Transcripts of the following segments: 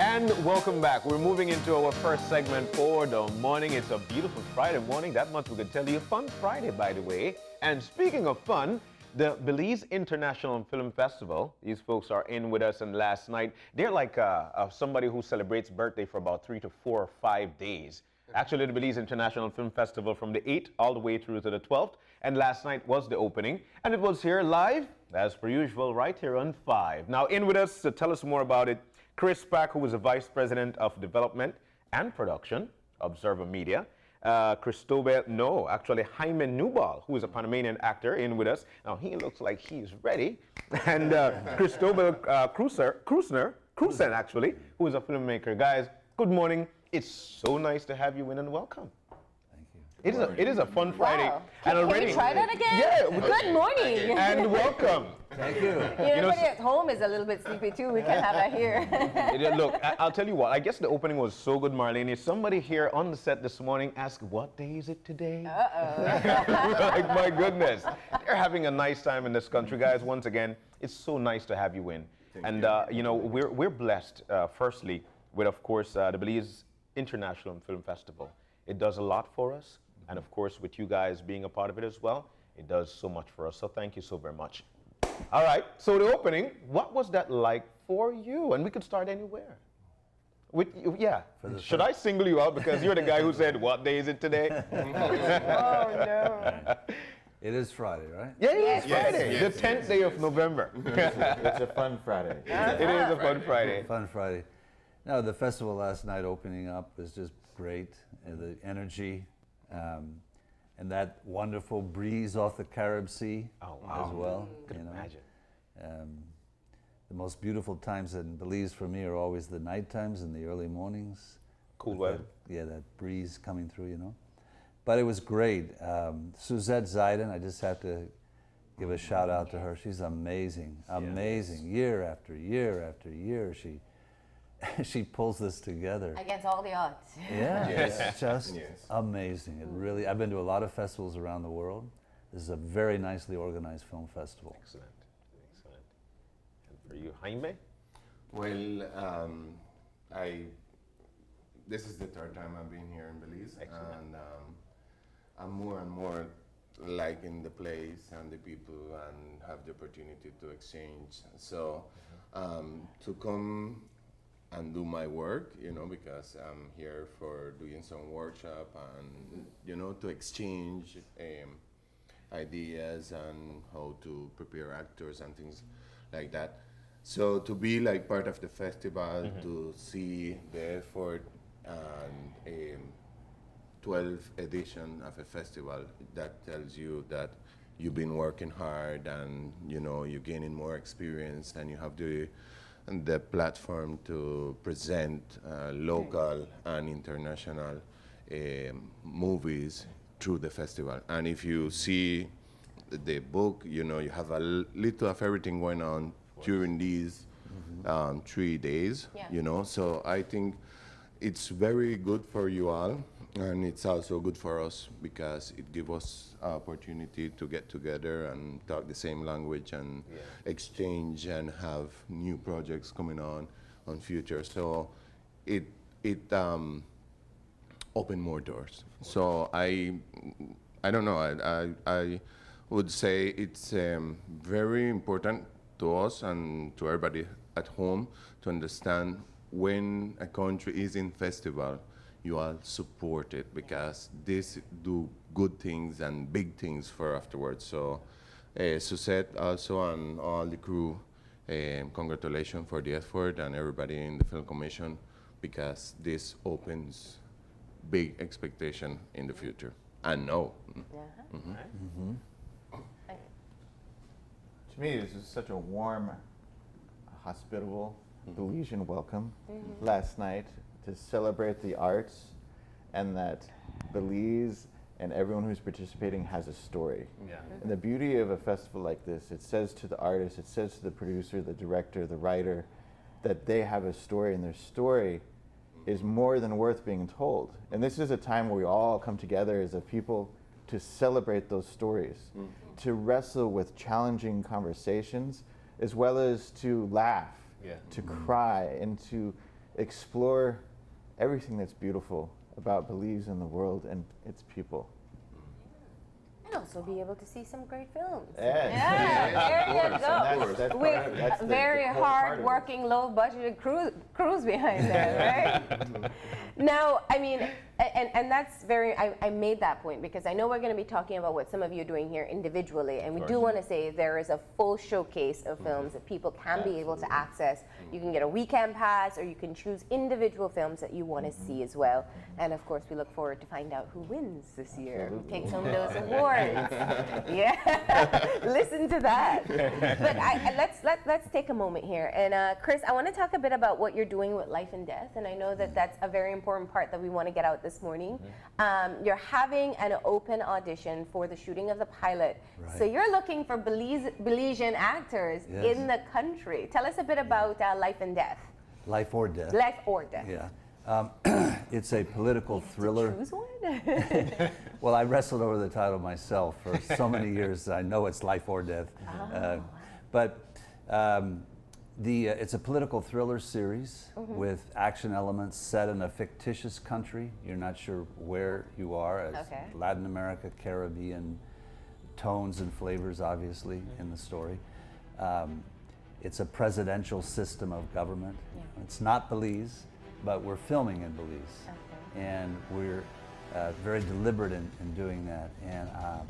And welcome back. We're moving into our first segment for the morning. It's a beautiful Friday morning. That much we can tell you. Fun Friday, by the way. And speaking of fun, the Belize International Film Festival, these folks are in with us, and last night, they're like somebody who celebrates birthday for about 3 to 4 or 5 days. Actually, the Belize International Film Festival from the 8th all the way through to the 12th, and last night was the opening, and it was here live, as per usual, right here on 5. Now, in with us to tell us more about it, Chris Pack, who is the Vice President of Development and Production, Observer Media. Christobal, no, actually Jaime Newball, who is a Panamanian actor, in with us. Now, he looks like he's ready. And Christobal Krusen, actually, who is a filmmaker. Guys, good morning. It's so nice to have you in, and welcome. It is a fun Friday. Wow. And already, can you try that again? Yeah. Good morning. And welcome. Thank you. Everybody at home is a little bit sleepy too. We can have that here. Look, I'll tell you what, I guess the opening was so good, Marlene. Somebody here on the set this morning asked, what day is it today? Uh-oh. Like, my goodness. They're having a nice time in this country. Guys, once again, it's so nice to have you in. We're blessed, firstly, with, of course, the Belize International Film Festival. It does a lot for us. And of course, with you guys being a part of it as well, it does so much for us. So thank you so very much. All right, so the opening, what was that like for you? And we could start anywhere. Should I single you out because you're the guy who said, what day is it today? Oh, no. It is Friday, right? Yeah, it is Friday, the 10th day of November. It's a fun Friday. It is a fun Friday. Fun Friday. No, the festival last night opening up was just great. The energy. And that wonderful breeze off the Carib Sea as well. Could imagine. The most beautiful times in Belize for me are always the night times and the early mornings. Cool weather. That breeze coming through, But it was great. Suzette Ziden, I just have to give a shout out to her. She's amazing, amazing. Yes. Year after year after year, she pulls this together. Against all the odds. Yeah, it's just amazing. It really. I've been to a lot of festivals around the world. This is a very nicely organized film festival. Excellent. And for you, Jaime? Well, this is the third time I've been here in Belize. Excellent. And I'm more and more liking the place and the people and have the opportunity to exchange. So to come and do my work, because I'm here for doing some workshop and, to exchange ideas and how to prepare actors and things like that. So to be like part of the festival, to see the effort and 12th edition of a festival, that tells you that you've been working hard and, you're gaining more experience and you have the platform to present local and international movies through the festival. And if you see the book, you have a little of everything going on during these 3 days, So I think it's very good for you all, and it's also good for us because it gives us opportunity to get together and talk the same language and exchange and have new projects coming on future. So it opened more doors. So I don't know. I would say it's very important to us and to everybody at home to understand when a country is in festival, you all support it because this do good things and big things for afterwards. So Suzette also and all the crew, congratulations for the effort and everybody in the Film Commission because this opens big expectation in the future. And now. To me, this is such a warm, hospitable Belizean welcome last night to celebrate the arts and that Belize and everyone who's participating has a story. And the beauty of a festival like this, it says to the artist, it says to the producer, the director, the writer, that they have a story, and their story is more than worth being told. And this is a time where we all come together as a people to celebrate those stories, to wrestle with challenging conversations, as well as to laugh, to cry, and to explore everything that's beautiful about Belize and the world and its people. And also be able to see some great films. Yeah, there you go. That's With the very whole part of it. hard-working, low-budgeted crews behind that, right? Now, I mean, and that's very, I made that point because I know we're going to be talking about what some of you are doing here individually, and we do want to say there is a full showcase of films that people can be able to access. You can get a weekend pass, or you can choose individual films that you want to see as well. And of course, we look forward to find out who wins this year, who takes home those awards. Yeah, listen to that. But let's take a moment here, and Chris, I want to talk a bit about what you're doing with Life and Death, and I know that that's a very important part that we want to get out this morning. You're having an open audition for the shooting of the pilot, so you're looking for Belizean actors in the country. Tell us a bit about Life and Death. Life or Death. Life or Death. Yeah. It's a political thriller. Choose one. Well, I wrestled over the title myself for so many years. I know it's Life or Death. It's a political thriller series with action elements set in a fictitious country. You're not sure where you are. It's Latin America, Caribbean tones and flavors, obviously, in the story. It's a presidential system of government. It's not Belize, but we're filming in Belize. And we're very deliberate in doing that. And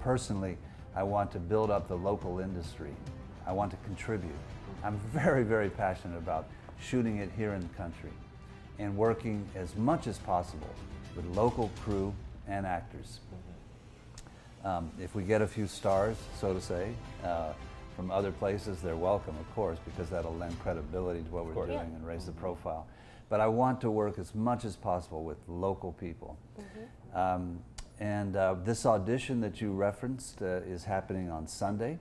personally, I want to build up the local industry. I want to contribute. I'm very, very passionate about shooting it here in the country and working as much as possible with local crew and actors. If we get a few stars, so to say, from other places, they're welcome, of course, because that'll lend credibility to what we're doing and raise the profile. But I want to work as much as possible with local people. This audition that you referenced is happening on Sunday.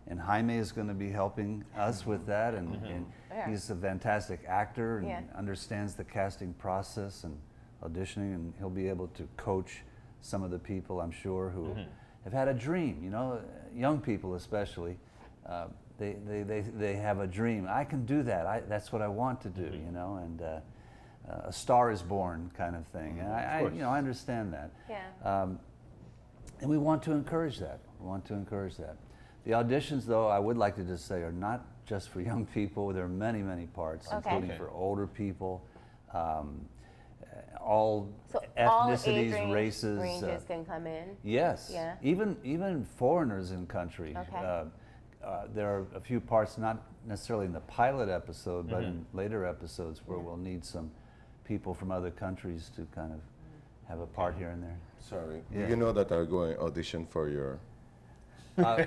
And Jaime is going to be helping us with that, and he's a fantastic actor and understands the casting process and auditioning, and he'll be able to coach some of the people, I'm sure, who have had a dream. You know, young people especially, they have a dream. I can do that. That's what I want to do. You know, and a star is born kind of thing. And I understand that. And we want to encourage that. The auditions, though, I would like to just say, are not just for young people. There are many, many parts, including for older people, all ethnicities, all age races. ranges can come in. Yes. Yeah. Even foreigners in country. There are a few parts, not necessarily in the pilot episode, but in later episodes where we'll need some people from other countries to kind of have a part here and there. Sorry. Yeah. You know that I'm going audition for your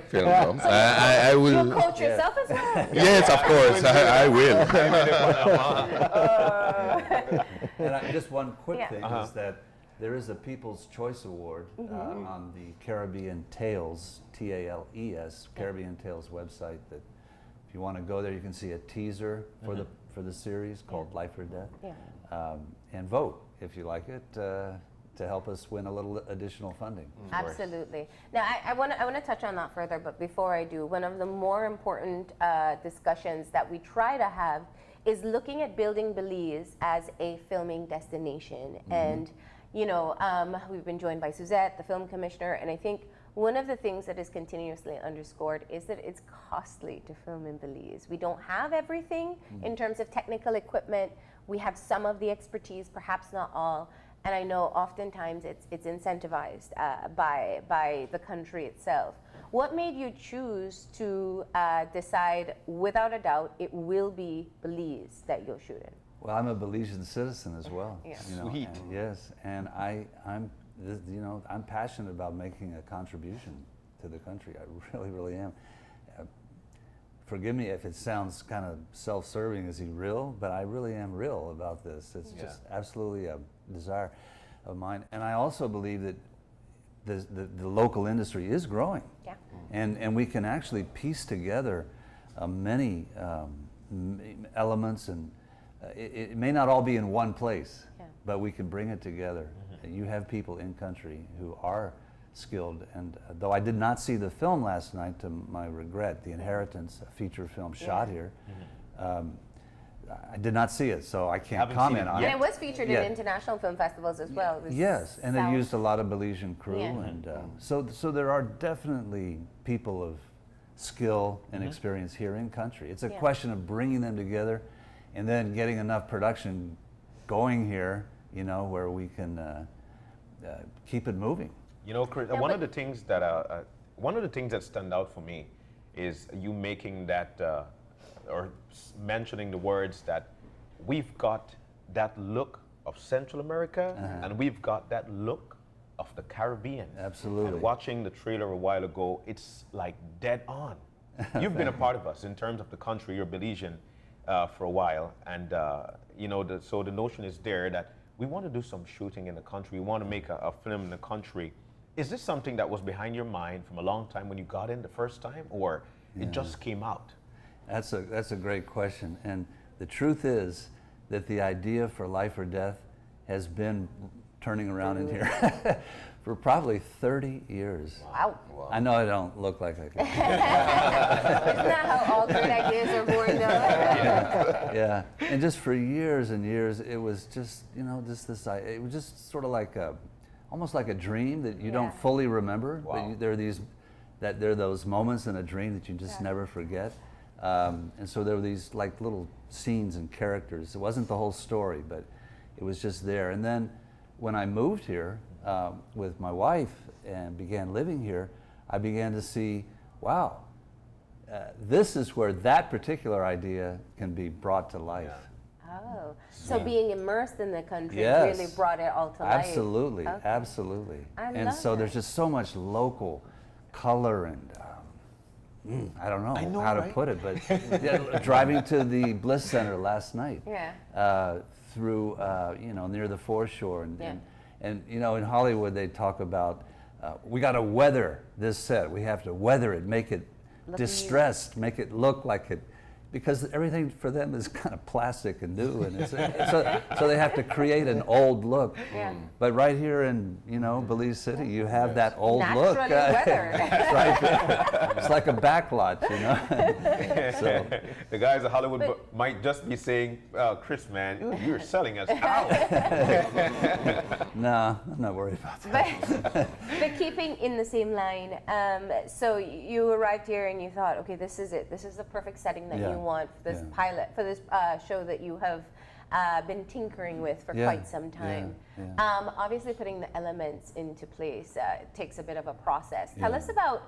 film. No? I will. You'll coach yourself as well? Yes, of course. I will. And just one quick thing is that there is a People's Choice Award on the Caribbean Tales, T-A-L-E-S, Caribbean Tales website. That if you want to go there, you can see a teaser for the series called Life or Death, and vote if you like it. To help us win a little additional funding. Absolutely. Now, I want to touch on that further, but before I do, one of the more important discussions that we try to have is looking at building Belize as a filming destination. And, you know, we've been joined by Suzette, the film commissioner, and I think one of the things that is continuously underscored is that it's costly to film in Belize. We don't have everything in terms of technical equipment. We have some of the expertise, perhaps not all. And I know oftentimes it's incentivized by the country itself. What made you choose to decide, without a doubt, it will be Belize that you'll shoot in? Well, I'm a Belizean citizen as well. Yeah. You know, Sweet. Yes, and I'm passionate about making a contribution to the country. I really, really am. Forgive me if it sounds kind of self-serving. Is he real? But I really am real about this. It's just absolutely a desire of mine. And I also believe that the local industry is growing. Yeah. And we can actually piece together many elements, and it may not all be in one place, but we can bring it together. You have people in country who are skilled, and though I did not see the film last night, to my regret, The Inheritance, a feature film shot here, I did not see it, so I can't Haven't comment seen it on And it. it was featured Yeah. in international film festivals as well. It was Yes, and South- it used a lot of Belizean crew, Yeah. and so there are definitely people of skill and experience here in country. It's a Yeah. question of bringing them together, and then getting enough production going here, you know, where we can keep it moving. You know, Chris, Yeah, one but- of the things that stand out for me is you making that or mentioning the words that we've got that look of Central America and we've got that look of the Caribbean. Absolutely. And watching the trailer a while ago, it's like dead on. You've been a part of us in terms of the country. You're Belizean for a while, and you know, so the notion is there that we want to do some shooting in the country. We want to make a film in the country. Is this something that was behind your mind from a long time when you got in the first time, or it just came out? That's a great question, and the truth is that the idea for Life or Death has been turning around in here for probably 30 years. Wow. I know I don't look like I can. Isn't that how all great ideas are born, though? Yeah, and just for years and years, it was just, you know, just this. It was just sort of like almost like a dream that you don't Yeah. fully remember. Wow. But there are those moments in a dream that you just never forget. And so there were these like little scenes and characters. It wasn't the whole story, but it was just there. And then when I moved here with my wife and began living here, I began to see, wow, this is where that particular idea can be brought to life. Oh, so being immersed in the country Yes. really brought it all to life. Absolutely, Okay. absolutely. I And love so there's that. just so much local color and I don't know, how to put it, but yeah, driving to the Bliss Center last night, Yeah. through you know, near the foreshore, and, Yeah. and you know, in Hollywood they talk about we got to weather this set. We have to weather it, make it Look distressed, make it look like it. Because everything for them is kind of plastic and new, and so they have to create an old look. Yeah. But right here in, you know, Belize City, you have that old look. Naturally weathered. It's right there. It's like a backlot, you know. So The guys at Hollywood might just be saying, Chris, man, you're selling us out. no, I'm not worried about that. But keeping in the same line, so you arrived here and you thought, okay, this is it. This is the perfect setting that Yeah. you want for this Yeah. pilot, for this show that you have been tinkering with for Yeah. quite some time. Yeah. Obviously, putting the elements into place takes a bit of a process. Tell Yeah. us about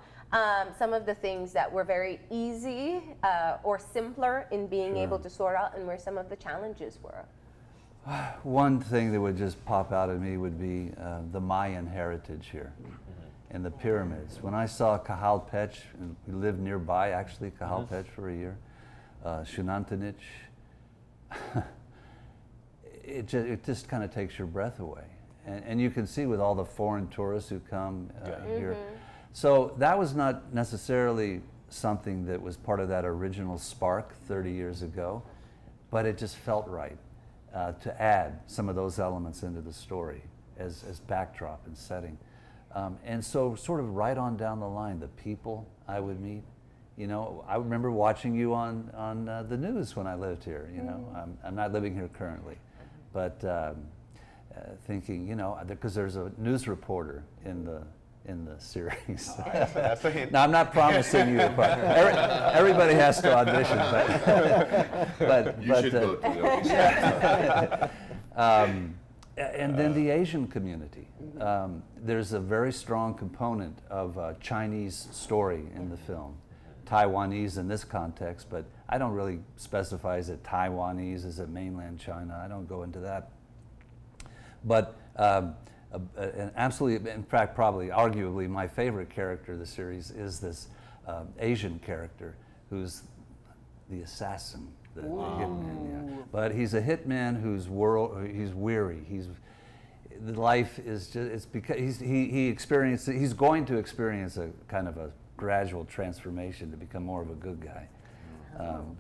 some of the things that were very easy or simpler in being able to sort out, and where some of the challenges were. One thing that would just pop out at me would be the Mayan heritage here and the pyramids. When I saw Cajalpech, and we lived nearby actually, Cajalpech for a year, Xunantunich, it just kind of takes your breath away. And you can see with all the foreign tourists who come here. So that was not necessarily something that was part of that original spark 30 years ago, but it just felt right to add some of those elements into the story as backdrop and setting. And so sort of right on down the line, the people I would meet, you know, I remember watching you on the news when I lived here, you know. I'm not living here currently, but thinking, you know, because there's a news reporter in the series. That's a hint. Now, I'm not promising you a part. Everybody has to audition, but You should go to the and then the Asian community. There's a very strong component of Chinese story in the film. Taiwanese in this context, but I don't really specify is it Taiwanese, is it mainland China? I don't go into that. But an absolutely, in fact, probably, arguably, my favorite character of the series is this Asian character who's the assassin, the hitman. Yeah. But he's a hitman who's he's weary. Life is just, it's because he's going to experience a kind of a gradual transformation to become more of a good guy.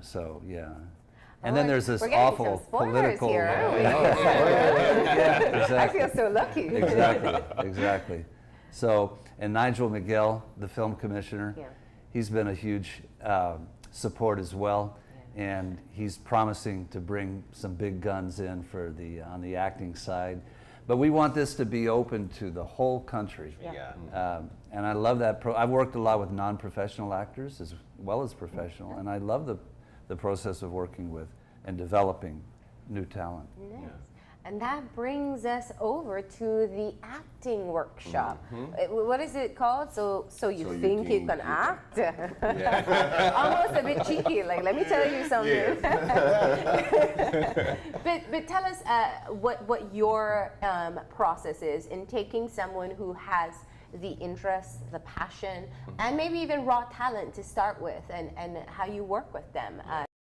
So yeah. And then there's this We're getting awful some spoilers political. here, aren't we? Yeah, I exactly. feel so lucky. Exactly. So, and Nigel Miguel, the film commissioner, Yeah. he's been a huge support as well. and he's promising to bring some big guns in for on the acting side. But we want this to be open to the whole country. Yeah. And I love that. I've worked a lot with non-professional actors as well as professional, and I love the process of working with and developing new talent. Nice. And that brings us over to the acting workshop. What is it called? So you think you can act? Almost a bit cheeky, like, let me tell you something. but tell us what your process is in taking someone who has the interest, the passion, and maybe even raw talent to start with, and how you work with them.